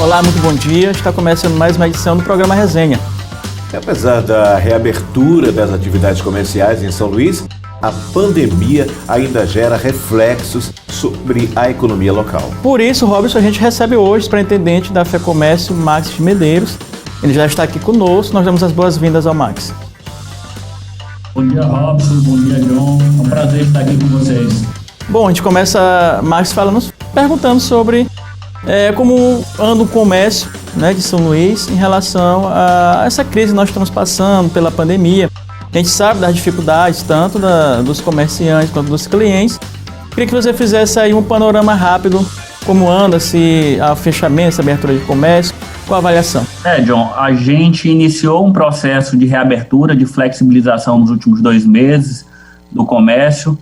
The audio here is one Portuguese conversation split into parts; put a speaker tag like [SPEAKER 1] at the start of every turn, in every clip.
[SPEAKER 1] Olá, muito bom dia. Está começando mais uma edição do programa Resenha.
[SPEAKER 2] Apesar da reabertura das atividades comerciais em São Luís, a pandemia ainda gera reflexos sobre a economia local.
[SPEAKER 1] Por isso, Robson, a gente recebe hoje o superintendente da FEComércio, Max de Medeiros. Ele já está aqui conosco. Nós damos as boas-vindas ao Max.
[SPEAKER 3] Bom dia, Robson. Bom dia, John. É um prazer estar aqui com vocês.
[SPEAKER 1] Bom, a gente começa, Max, perguntando sobre como anda o comércio, né, de São Luís em relação a essa crise que nós estamos passando pela pandemia. A gente sabe das dificuldades tanto dos comerciantes quanto dos clientes. Queria que você fizesse aí um panorama rápido, como anda esse fechamento, essa abertura de comércio, com a avaliação.
[SPEAKER 3] John, a gente iniciou um processo de reabertura, de flexibilização nos últimos 2 meses do comércio.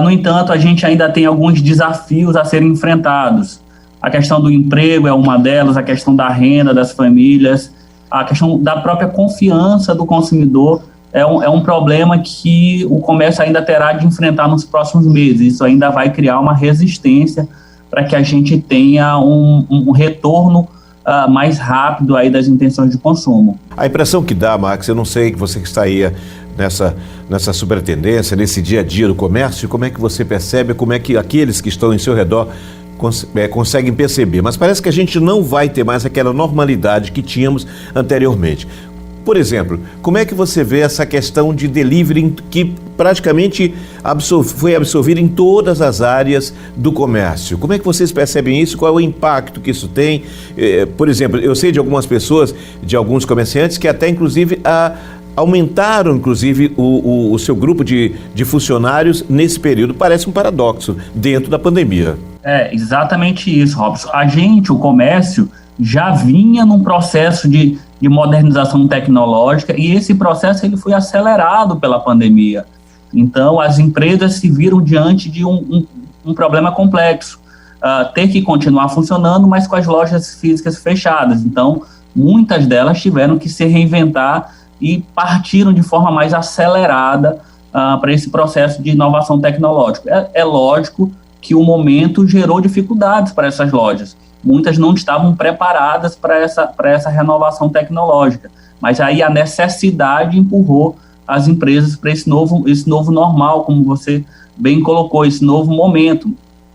[SPEAKER 3] No entanto, a gente ainda tem alguns desafios a serem enfrentados. A questão do emprego é uma delas, a questão da renda das famílias, a questão da própria confiança do consumidor é um problema que o comércio ainda terá de enfrentar nos próximos meses. Isso ainda vai criar uma resistência para que a gente tenha um retorno mais rápido aí das intenções de consumo.
[SPEAKER 2] A impressão que dá, Max, eu não sei, você que está aí nessa superintendência, nesse dia a dia do comércio, como é que você percebe, como é que aqueles que estão em seu redor conseguem perceber, mas parece que a gente não vai ter mais aquela normalidade que tínhamos anteriormente. Por exemplo, como é que você vê essa questão de delivery que praticamente foi absorvida em todas as áreas do comércio? Como é que vocês percebem isso? Qual é o impacto que isso tem? Por exemplo, eu sei de algumas pessoas, de alguns comerciantes que até inclusive aumentaram, inclusive, o seu grupo de funcionários nesse período. Parece um paradoxo dentro da pandemia.
[SPEAKER 3] É exatamente isso, Robson. O comércio, já vinha num processo de modernização tecnológica e esse processo ele foi acelerado pela pandemia. Então, as empresas se viram diante de um problema complexo. Ter que continuar funcionando, mas com as lojas físicas fechadas. Então, muitas delas tiveram que se reinventar e partiram de forma mais acelerada para esse processo de inovação tecnológica. É lógico que o momento gerou dificuldades para essas lojas. Muitas não estavam preparadas para essa renovação tecnológica, mas aí a necessidade empurrou as empresas para esse novo normal, como você bem colocou, esse novo momento.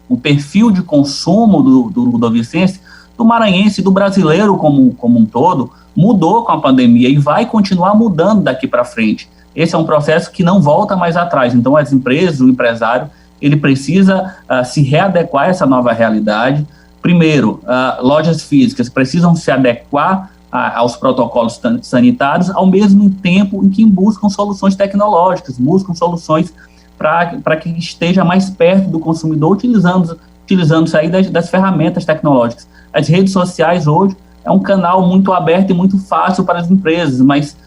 [SPEAKER 3] O perfil de consumo do ludovicense, do maranhense e do brasileiro como um todo, mudou com a pandemia e vai continuar mudando daqui para frente. Esse é um processo que não volta mais atrás. Então, as empresas, o empresário, ele precisa se readequar a essa nova realidade. Primeiro, lojas físicas precisam se adequar aos protocolos sanitários, ao mesmo tempo em que buscam soluções tecnológicas, buscam soluções para que esteja mais perto do consumidor, utilizando-se aí das ferramentas tecnológicas. As redes sociais hoje é um canal muito aberto e muito fácil para as empresas, mas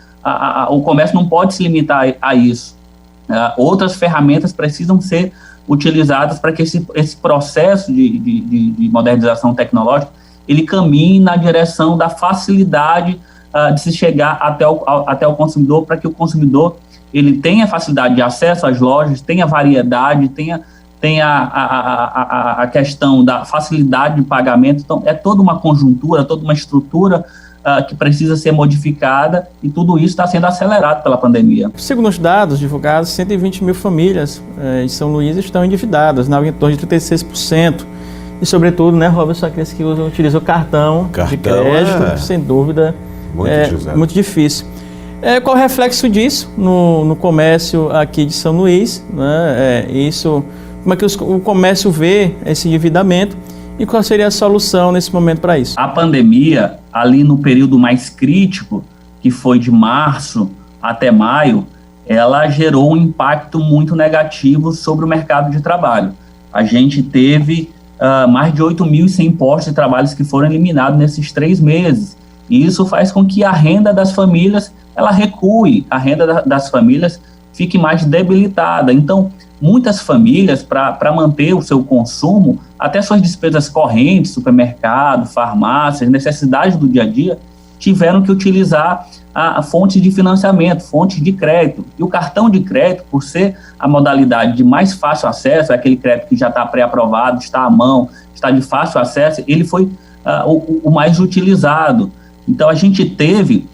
[SPEAKER 3] o comércio não pode se limitar a isso. Outras ferramentas precisam ser utilizadas para que esse processo de modernização tecnológica ele caminhe na direção da facilidade de se chegar até o consumidor, para que o consumidor ele tenha facilidade de acesso às lojas, tenha variedade, tenha a questão da facilidade de pagamento. Então, é toda uma conjuntura, toda uma estrutura que precisa ser modificada, e tudo isso está sendo acelerado pela pandemia.
[SPEAKER 1] Segundo os dados divulgados, 120 mil famílias em São Luís estão endividadas, em torno de 36%. E, sobretudo, né, Robson, aqueles que utilizam o cartão de crédito, sem dúvida, muito difícil. Qual é o reflexo disso no comércio aqui de São Luís? Né? Como é que o comércio vê esse endividamento e qual seria a solução nesse momento para isso?
[SPEAKER 3] A pandemia, ali no período mais crítico, que foi de março até maio, ela gerou um impacto muito negativo sobre o mercado de trabalho. A gente teve mais de 8.100 postos de trabalho que foram eliminados nesses 3 meses. E isso faz com que a renda das famílias ela recue, a renda das famílias fique mais debilitada. Então, muitas famílias, para manter o seu consumo, até suas despesas correntes, supermercado, farmácias, necessidades do dia a dia, tiveram que utilizar a fonte de financiamento, fonte de crédito. E o cartão de crédito, por ser a modalidade de mais fácil acesso, é aquele crédito que já está pré-aprovado, está à mão, está de fácil acesso, ele foi o mais utilizado. Então, a gente teve,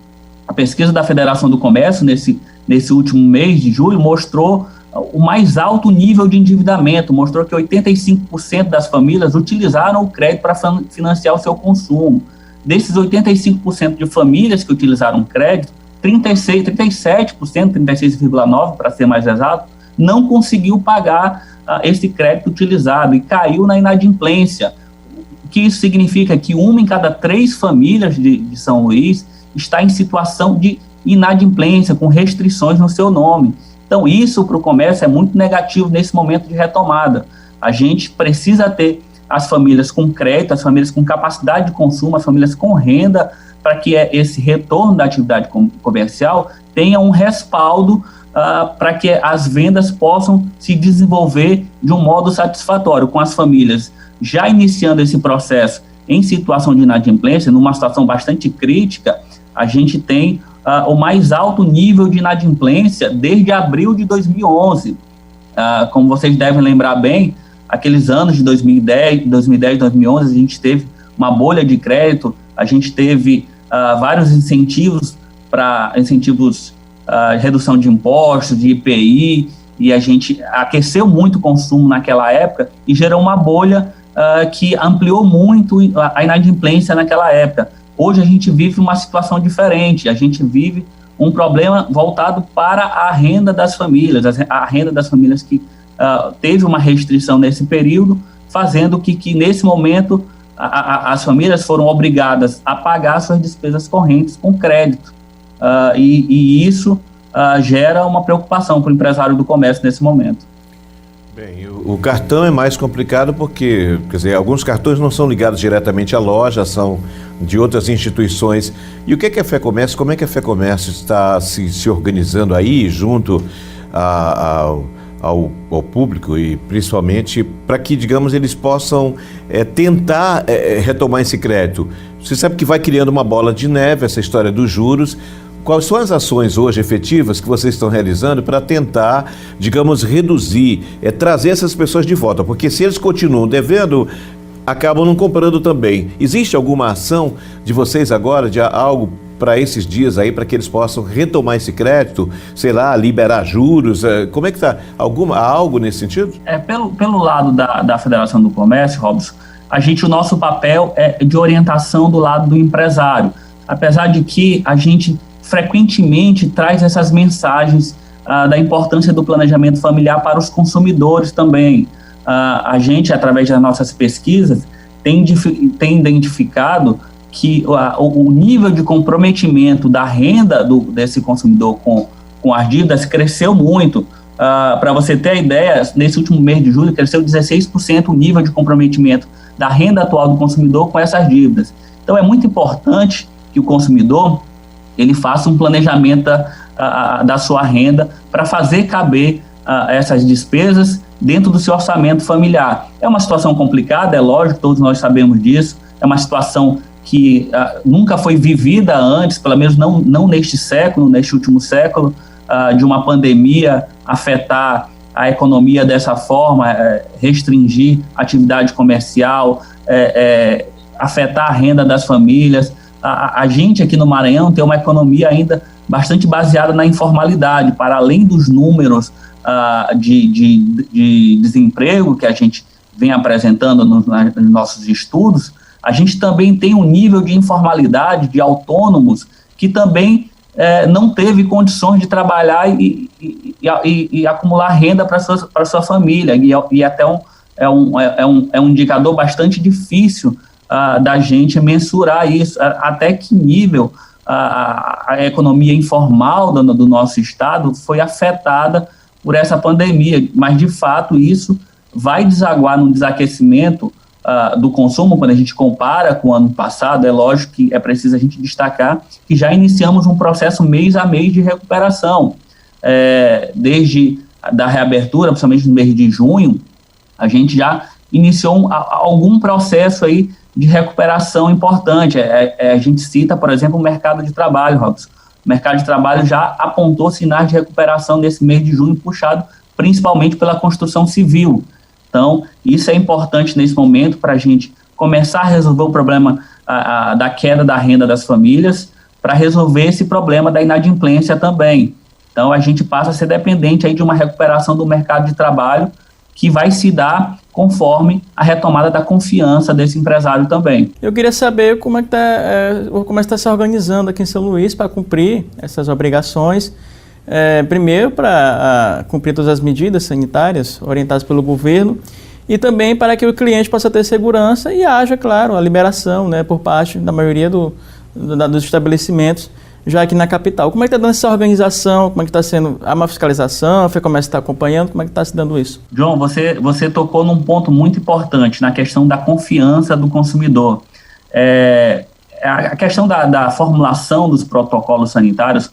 [SPEAKER 3] a pesquisa da Federação do Comércio, nesse último mês de julho, mostrou o mais alto nível de endividamento, mostrou que 85% das famílias utilizaram o crédito para financiar o seu consumo. Desses 85% de famílias que utilizaram o crédito, 37%, 36,9% para ser mais exato, não conseguiu pagar esse crédito utilizado e caiu na inadimplência. O que isso significa? Que 1 em cada 3 famílias de São Luís está em situação de inadimplência, com restrições no seu nome. Então, isso para o comércio é muito negativo nesse momento de retomada. A gente precisa ter as famílias com crédito, as famílias com capacidade de consumo, as famílias com renda, para que esse retorno da atividade comercial tenha um respaldo para que as vendas possam se desenvolver de um modo satisfatório, com as famílias já iniciando esse processo em situação de inadimplência, numa situação bastante crítica. A gente tem o mais alto nível de inadimplência desde abril de 2011. Como vocês devem lembrar bem, aqueles anos de 2010, 2011, a gente teve uma bolha de crédito, a gente teve vários incentivos redução de impostos, de IPI, e a gente aqueceu muito o consumo naquela época e gerou uma bolha que ampliou muito a inadimplência naquela época. Hoje a gente vive uma situação diferente, a gente vive um problema voltado para a renda das famílias, a renda das famílias que teve uma restrição nesse período, fazendo que nesse momento as famílias foram obrigadas a pagar suas despesas correntes com crédito. E isso gera uma preocupação para o empresário do comércio nesse momento.
[SPEAKER 2] Bem, o cartão é mais complicado porque, quer dizer, alguns cartões não são ligados diretamente à loja, são de outras instituições. E o que é a FEComércio? Como é que a FEComércio está se organizando aí junto ao público e principalmente para que, digamos, eles possam tentar retomar esse crédito? Você sabe que vai criando uma bola de neve essa história dos juros. Quais são as ações hoje efetivas que vocês estão realizando para tentar, digamos, reduzir, trazer essas pessoas de volta? Porque se eles continuam devendo, acabam não comprando também. Existe alguma ação de vocês agora, de algo para esses dias aí, para que eles possam retomar esse crédito, sei lá, liberar juros? Como é que está? Algo nesse sentido?
[SPEAKER 3] Pelo lado da Federação do Comércio, Robson, o nosso papel é de orientação do lado do empresário. Apesar de que a gente frequentemente traz essas mensagens da importância do planejamento familiar para os consumidores também. A gente, através das nossas pesquisas, tem identificado que o nível de comprometimento da renda desse consumidor com as dívidas cresceu muito. Para você ter a ideia, nesse último mês de julho, cresceu 16% o nível de comprometimento da renda atual do consumidor com essas dívidas. Então, é muito importante que o consumidor ele faça um planejamento da sua renda para fazer caber essas despesas dentro do seu orçamento familiar. É uma situação complicada, é lógico, todos nós sabemos disso, é uma situação que nunca foi vivida antes, pelo menos não neste século, neste último século, de uma pandemia afetar a economia dessa forma, restringir a atividade comercial, afetar a renda das famílias. A gente aqui no Maranhão tem uma economia ainda bastante baseada na informalidade, para além dos números de desemprego que a gente vem apresentando nos nossos estudos, a gente também tem um nível de informalidade de autônomos que também não teve condições de trabalhar e acumular renda para sua família, e até é um indicador bastante difícil da gente mensurar isso, até que nível a economia informal do nosso estado foi afetada por essa pandemia, mas de fato isso vai desaguar no desaquecimento do consumo. Quando a gente compara com o ano passado, é lógico que é preciso a gente destacar que já iniciamos um processo mês a mês de recuperação, desde da reabertura, principalmente no mês de junho, a gente já iniciou algum processo aí de recuperação importante. A gente cita, por exemplo, o mercado de trabalho, Robson. O mercado de trabalho já apontou sinais de recuperação nesse mês de junho, puxado principalmente pela construção civil. Então, isso é importante nesse momento para a gente começar a resolver o problema da queda da renda das famílias, para resolver esse problema da inadimplência também. Então, a gente passa a ser dependente aí de uma recuperação do mercado de trabalho que vai se dar conforme a retomada da confiança desse empresário também.
[SPEAKER 1] Eu queria saber como é que está se organizando aqui em São Luís para cumprir essas obrigações. Primeiro, para cumprir todas as medidas sanitárias orientadas pelo governo e também para que o cliente possa ter segurança e haja, claro, a liberação, né, por parte da maioria dos estabelecimentos, já aqui na capital. Como é que está dando essa organização? Como é que está sendo uma fiscalização? A FEComércio está acompanhando? Como é que está se dando isso?
[SPEAKER 3] João, você tocou num ponto muito importante, na questão da confiança do consumidor. A questão da formulação dos protocolos sanitários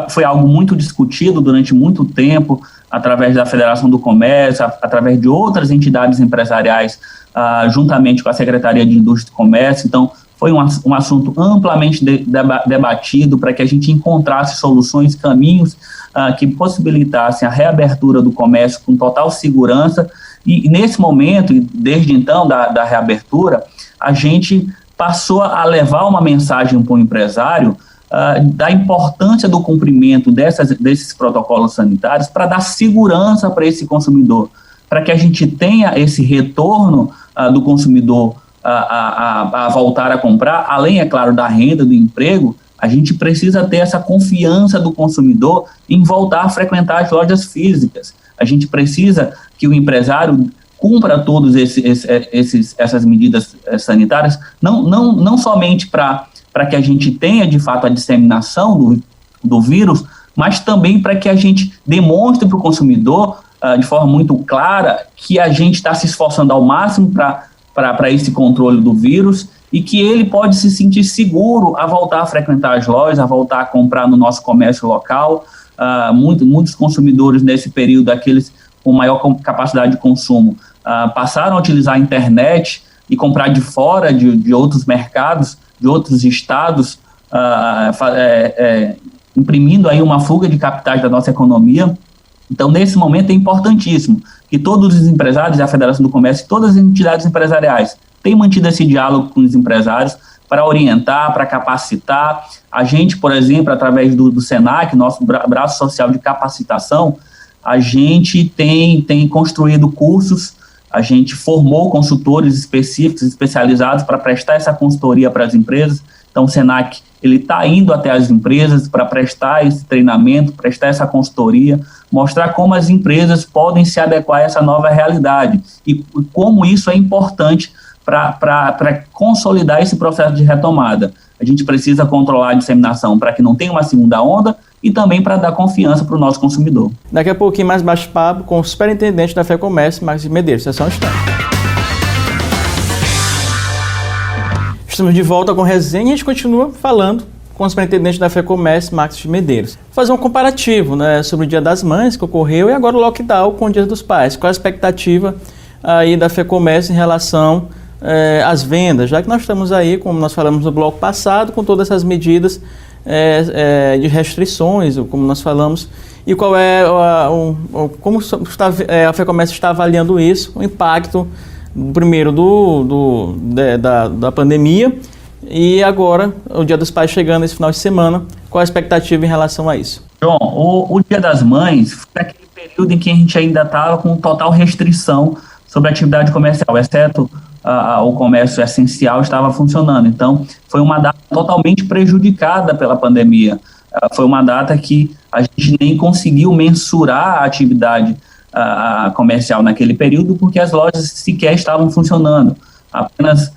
[SPEAKER 3] foi algo muito discutido durante muito tempo, através da Federação do Comércio, através de outras entidades empresariais, juntamente com a Secretaria de Indústria e Comércio. Então, foi um assunto amplamente debatido para que a gente encontrasse soluções, caminhos que possibilitassem a reabertura do comércio com total segurança. E nesse momento, desde então, da reabertura, a gente passou a levar uma mensagem para o empresário da importância do cumprimento desses protocolos sanitários para dar segurança para esse consumidor, para que a gente tenha esse retorno do consumidor a voltar a comprar, além, é claro, da renda, do emprego. A gente precisa ter essa confiança do consumidor em voltar a frequentar as lojas físicas. A gente precisa que o empresário cumpra todas essas medidas sanitárias, não somente para que a gente tenha, de fato, a disseminação do vírus, mas também para que a gente demonstre para o consumidor, de forma muito clara, que a gente está se esforçando ao máximo para esse controle do vírus e que ele pode se sentir seguro a voltar a frequentar as lojas, a voltar a comprar no nosso comércio local. Muitos consumidores nesse período, aqueles com maior capacidade de consumo, passaram a utilizar a internet e comprar de fora de outros mercados, de outros estados, imprimindo aí uma fuga de capitais da nossa economia. Então, nesse momento, é importantíssimo que todos os empresários, a Federação do Comércio e todas as entidades empresariais tenham mantido esse diálogo com os empresários para orientar, para capacitar. A gente, por exemplo, através do SENAC, nosso braço social de capacitação, a gente tem construído cursos, a gente formou consultores específicos, especializados para prestar essa consultoria para as empresas. Então, o SENAC está indo até as empresas para prestar esse treinamento, prestar essa consultoria, mostrar como as empresas podem se adequar a essa nova realidade e como isso é importante para consolidar esse processo de retomada. A gente precisa controlar a disseminação para que não tenha uma segunda onda e também para dar confiança para o nosso consumidor.
[SPEAKER 1] Daqui a pouquinho mais bate-papo com o superintendente da FEComércio, Marcos Medeiros. Sessão instante. Estamos de volta com resenha e a gente continua falando com o superintendente da FEComércio, Marcos Medeiros. Fazer um comparativo, né, sobre o Dia das Mães que ocorreu e agora o lockdown com o Dia dos Pais. Qual a expectativa aí da FEComércio em relação às vendas, já que nós estamos aí, como nós falamos no bloco passado, com todas essas medidas de restrições, como nós falamos, e qual é como a FEComércio está avaliando isso, o impacto primeiro da pandemia e agora o Dia dos Pais chegando esse final de semana. Qual a expectativa em relação a isso?
[SPEAKER 3] João, o Dia das Mães foi aquele período em que a gente ainda estava com total restrição sobre a atividade comercial, exceto o comércio essencial estava funcionando. Então, foi uma data totalmente prejudicada pela pandemia. Foi uma data que a gente nem conseguiu mensurar a atividade comercial naquele período, porque as lojas sequer estavam funcionando. Apenas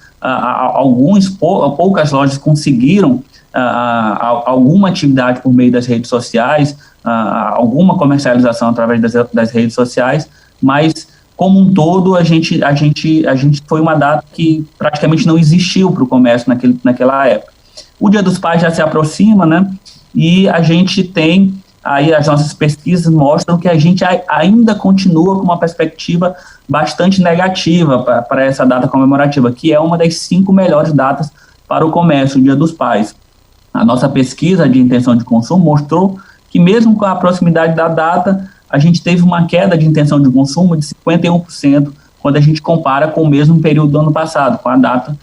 [SPEAKER 3] poucas lojas conseguiram alguma atividade por meio das redes sociais, alguma comercialização através das redes sociais, mas como um todo, a gente foi uma data que praticamente não existiu para o comércio naquela época. O Dia dos Pais já se aproxima, né? E a gente tem, aí as nossas pesquisas mostram que a gente ainda continua com uma perspectiva bastante negativa para essa data comemorativa, que é uma das 5 melhores datas para o comércio, o Dia dos Pais. A nossa pesquisa de intenção de consumo mostrou que mesmo com a proximidade da data, a gente teve uma queda de intenção de consumo de 51% quando a gente compara com o mesmo período do ano passado, com a data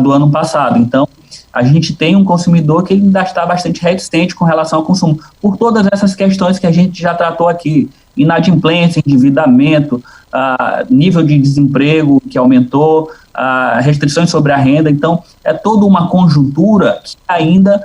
[SPEAKER 3] do ano passado. Então, a gente tem um consumidor que ele ainda está bastante reticente com relação ao consumo, por todas essas questões que a gente já tratou aqui: inadimplência, endividamento, nível de desemprego que aumentou, restrições sobre a renda. Então, é toda uma conjuntura que ainda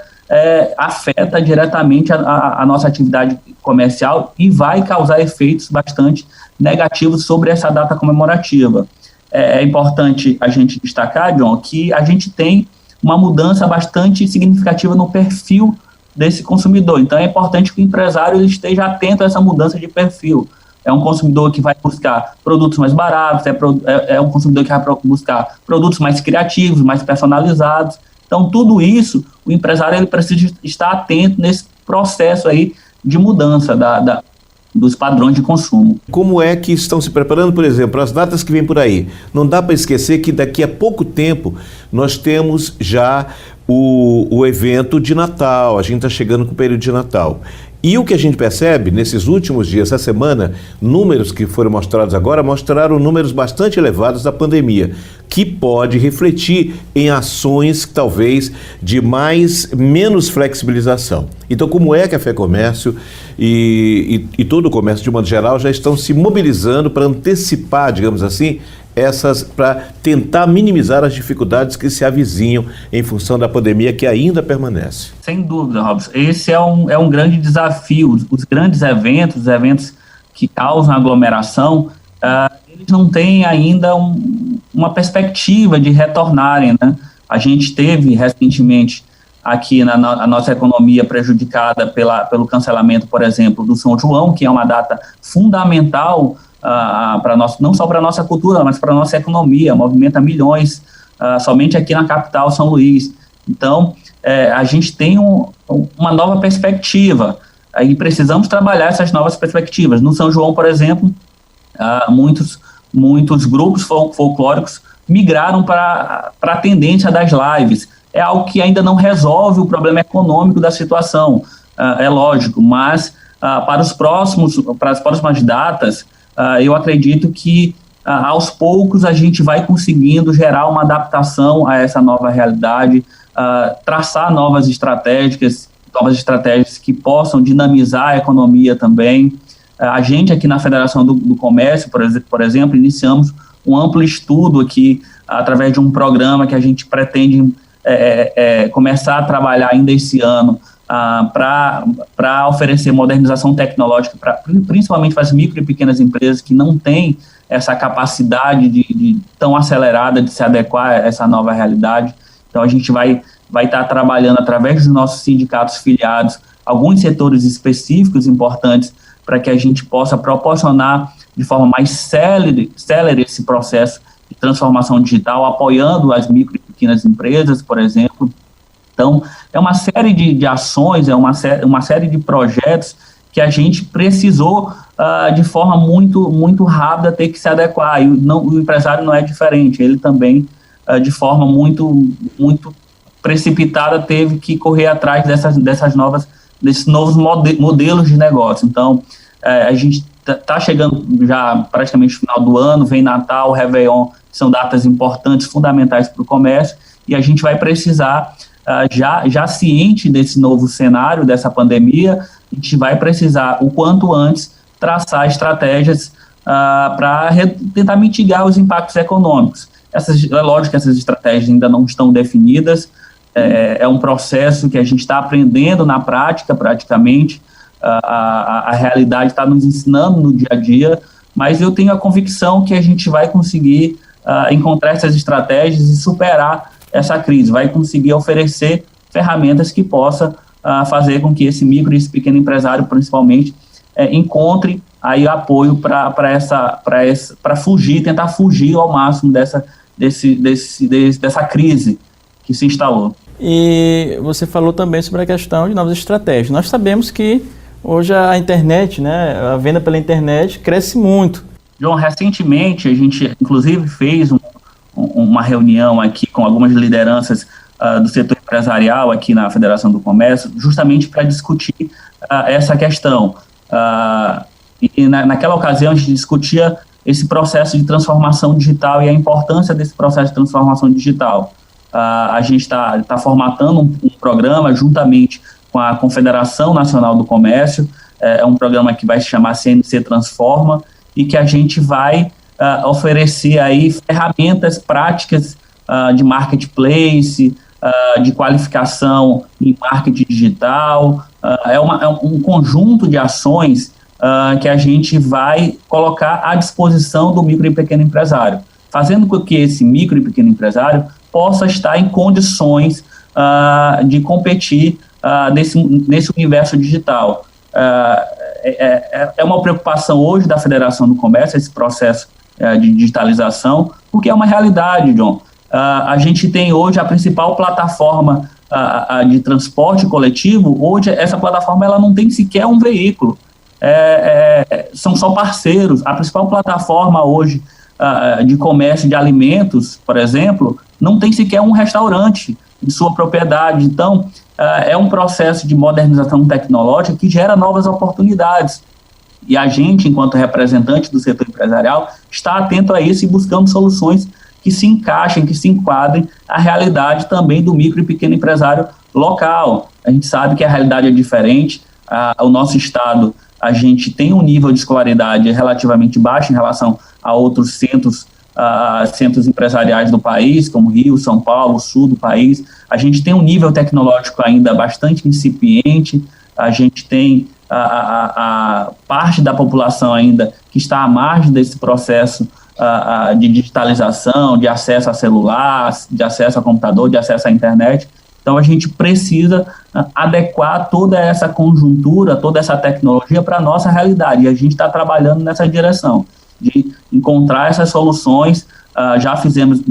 [SPEAKER 3] afeta diretamente a nossa atividade comercial e vai causar efeitos bastante negativos sobre essa data comemorativa. É importante a gente destacar, John, que a gente tem uma mudança bastante significativa no perfil desse consumidor. Então, é importante que o empresário ele esteja atento a essa mudança de perfil. É um consumidor que vai buscar produtos mais baratos, é um consumidor que vai buscar produtos mais criativos, mais personalizados. Então, tudo isso, o empresário ele precisa estar atento nesse processo aí de mudança dos padrões de consumo.
[SPEAKER 2] Como é que estão se preparando, por exemplo, as datas que vêm por aí? Não dá para esquecer que daqui a pouco tempo nós temos já o evento de Natal, a gente está chegando com o período de Natal. E o que a gente percebe nesses últimos dias, essa semana, números que foram mostrados agora, mostraram números bastante elevados da pandemia, que pode refletir em ações talvez de menos flexibilização. Então, como é que a FEComércio e todo o comércio de modo geral já estão se mobilizando para antecipar, digamos assim, para tentar minimizar as dificuldades que se avizinham em função da pandemia que ainda permanece?
[SPEAKER 3] Sem dúvida, Robson. Esse é um grande desafio. Os grandes eventos, os eventos que causam aglomeração, eles não têm ainda uma perspectiva de retornarem, né? A gente teve recentemente aqui a nossa economia prejudicada pelo cancelamento, por exemplo, do São João, que é uma data fundamental não só para a nossa cultura, mas para a nossa economia, movimenta milhões somente aqui na capital, São Luís. Então, a gente tem uma nova perspectiva e precisamos trabalhar essas novas perspectivas. No São João, por exemplo, muitos grupos folclóricos migraram para a tendência das lives. É algo que ainda não resolve o problema econômico da situação, é lógico, mas para as próximas datas, eu acredito que aos poucos a gente vai conseguindo gerar uma adaptação a essa nova realidade, traçar novas estratégias que possam dinamizar a economia também. A gente aqui na Federação do Comércio, por exemplo, iniciamos um amplo estudo aqui através de um programa que a gente pretende começar a trabalhar ainda esse ano, para oferecer modernização tecnológica, principalmente para as micro e pequenas empresas que não têm essa capacidade de tão acelerada de se adequar a essa nova realidade. Então, a gente vai estar trabalhando através dos nossos sindicatos filiados, alguns setores específicos importantes, para que a gente possa proporcionar de forma mais célere esse processo de transformação digital, apoiando as micro e pequenas empresas, por exemplo. Então, é uma série de ações, é uma série de projetos que a gente precisou, de forma muito, muito rápida, ter que se adequar. E o empresário não é diferente, ele também, de forma muito, muito precipitada, teve que correr atrás desses novos modelos de negócio. Então, a gente está chegando já praticamente no final do ano, vem Natal, Réveillon, que são datas importantes, fundamentais para o comércio, e a gente vai precisar, já ciente desse novo cenário, dessa pandemia, a gente vai precisar, o quanto antes, traçar estratégias para tentar mitigar os impactos econômicos. É lógico que essas estratégias ainda não estão definidas, é um processo que a gente está aprendendo na prática, praticamente, a realidade está nos ensinando no dia a dia, mas eu tenho a convicção que a gente vai conseguir encontrar essas estratégias e superar essa crise, vai conseguir oferecer ferramentas que possam fazer com que esse micro e esse pequeno empresário, principalmente, encontre aí apoio para tentar fugir ao máximo dessa crise que se instalou.
[SPEAKER 1] E você falou também sobre a questão de novas estratégias. Nós sabemos que hoje a internet, né, a venda pela internet cresce muito.
[SPEAKER 3] João, recentemente a gente inclusive fez uma reunião aqui com algumas lideranças do setor empresarial aqui na Federação do Comércio, justamente para discutir essa questão. E naquela ocasião a gente discutia esse processo de transformação digital e a importância desse processo de transformação digital. A gente está formatando um programa juntamente com a Confederação Nacional do Comércio, é um programa que vai se chamar CNC Transforma, e que a gente vai oferecer aí ferramentas práticas de marketplace, de qualificação em marketing digital, é um conjunto de ações que a gente vai colocar à disposição do micro e pequeno empresário, fazendo com que esse micro e pequeno empresário possa estar em condições de competir nesse universo digital. É uma preocupação hoje da Federação do Comércio, esse processo de digitalização, porque é uma realidade, John. A gente tem hoje a principal plataforma de transporte coletivo. Hoje essa plataforma ela não tem sequer um veículo, são só parceiros. A principal plataforma hoje de comércio de alimentos, por exemplo, não tem sequer um restaurante de sua propriedade. Então, é um processo de modernização tecnológica que gera novas oportunidades. E a gente, enquanto representante do setor empresarial, está atento a isso e buscando soluções que se encaixem, que se enquadrem à realidade também do micro e pequeno empresário local. A gente sabe que a realidade é diferente. O nosso estado, a gente tem um nível de escolaridade relativamente baixo em relação a outros centros empresariais do país, como Rio, São Paulo, sul do país. A gente tem um nível tecnológico ainda bastante incipiente, a gente tem a parte da população ainda que está à margem desse processo de digitalização, de acesso a celular, de acesso a computador, de acesso à internet. Então, a gente precisa adequar toda essa conjuntura, toda essa tecnologia para a nossa realidade, e a gente está trabalhando nessa direção, de encontrar essas soluções. Já fizemos,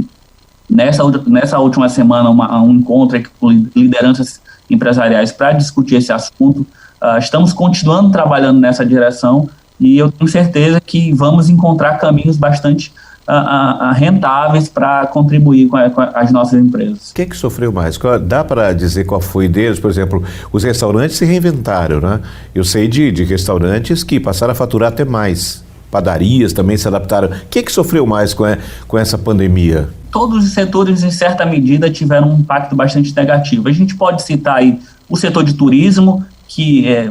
[SPEAKER 3] nessa última semana, um encontro com lideranças empresariais para discutir esse assunto. Estamos continuando trabalhando nessa direção e eu tenho certeza que vamos encontrar caminhos bastante rentáveis para contribuir com as nossas empresas.
[SPEAKER 2] Quem que sofreu mais? Dá para dizer qual foi deles? Por exemplo, os restaurantes se reinventaram, né? Eu sei de restaurantes que passaram a faturar até mais. Padarias também se adaptaram. Quem que sofreu mais com essa pandemia?
[SPEAKER 3] Todos os setores, em certa medida, tiveram um impacto bastante negativo. A gente pode citar aí o setor de turismo, que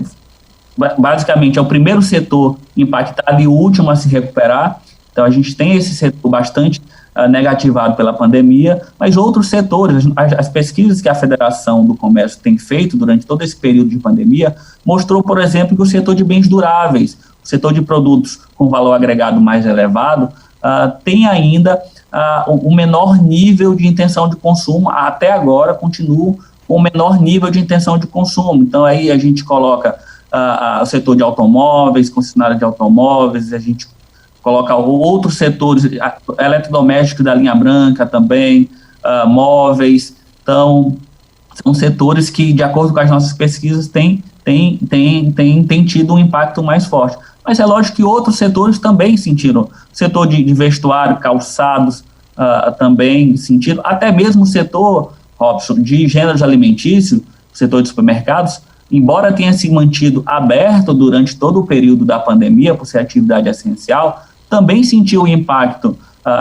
[SPEAKER 3] basicamente é o primeiro setor impactado e o último a se recuperar. Então, a gente tem esse setor bastante negativado pela pandemia, mas outros setores, as pesquisas que a Federação do Comércio tem feito durante todo esse período de pandemia, mostrou, por exemplo, que o setor de bens duráveis, o setor de produtos com valor agregado mais elevado, tem ainda o menor nível de intenção de consumo, até agora continua com o menor nível de intenção de consumo. Então, aí a gente coloca o setor de automóveis, concessionária de automóveis, a gente coloca outros setores, eletrodomésticos da linha branca também, móveis. Então, são setores que, de acordo com as nossas pesquisas, têm tido um impacto mais forte. Mas é lógico que outros setores também sentiram. O setor de vestuário, calçados, também sentiram. Até mesmo o setor, Robson, de gêneros alimentícios, o setor de supermercados, embora tenha se mantido aberto durante todo o período da pandemia, por ser atividade essencial, também sentiu o impacto,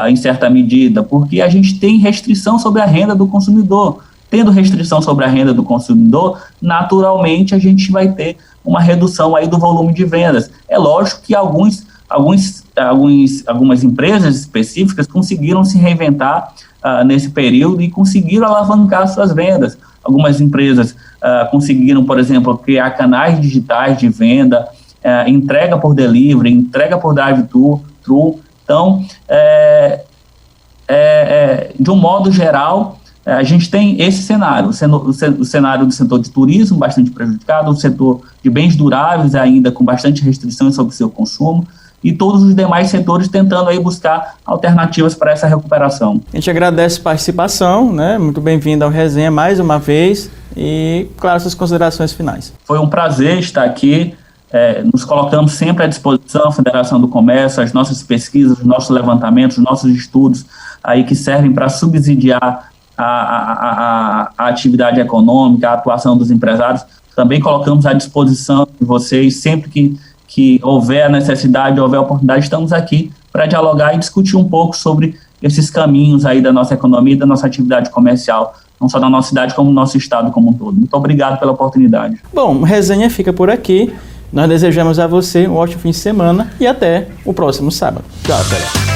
[SPEAKER 3] em certa medida, porque a gente tem restrição sobre a renda do consumidor. Tendo restrição sobre a renda do consumidor, naturalmente a gente vai ter uma redução aí do volume de vendas. É lógico que algumas empresas específicas conseguiram se reinventar nesse período e conseguiram alavancar suas vendas. Algumas empresas conseguiram, por exemplo, criar canais digitais de venda, entrega por delivery, entrega por drive-thru. Então, de um modo geral, a gente tem esse cenário, o cenário do setor de turismo bastante prejudicado, o setor de bens duráveis ainda com bastante restrições sobre o seu consumo, e todos os demais setores tentando aí buscar alternativas para essa recuperação.
[SPEAKER 1] A gente agradece a participação, né? Muito bem-vindo ao Resenha mais uma vez e, claro, suas considerações finais.
[SPEAKER 3] Foi um prazer estar aqui, nos colocamos sempre à disposição, a Federação do Comércio, as nossas pesquisas, os nossos levantamentos, os nossos estudos aí que servem para subsidiar a atividade econômica, a atuação dos empresários, também colocamos à disposição de vocês, sempre que houver a necessidade, houver a oportunidade, estamos aqui para dialogar e discutir um pouco sobre esses caminhos aí da nossa economia e da nossa atividade comercial, não só da nossa cidade, como do nosso estado como um todo. Muito obrigado pela oportunidade.
[SPEAKER 1] Bom, resenha fica por aqui. Nós desejamos a você um ótimo fim de semana e até o próximo sábado.
[SPEAKER 2] Tchau, até lá.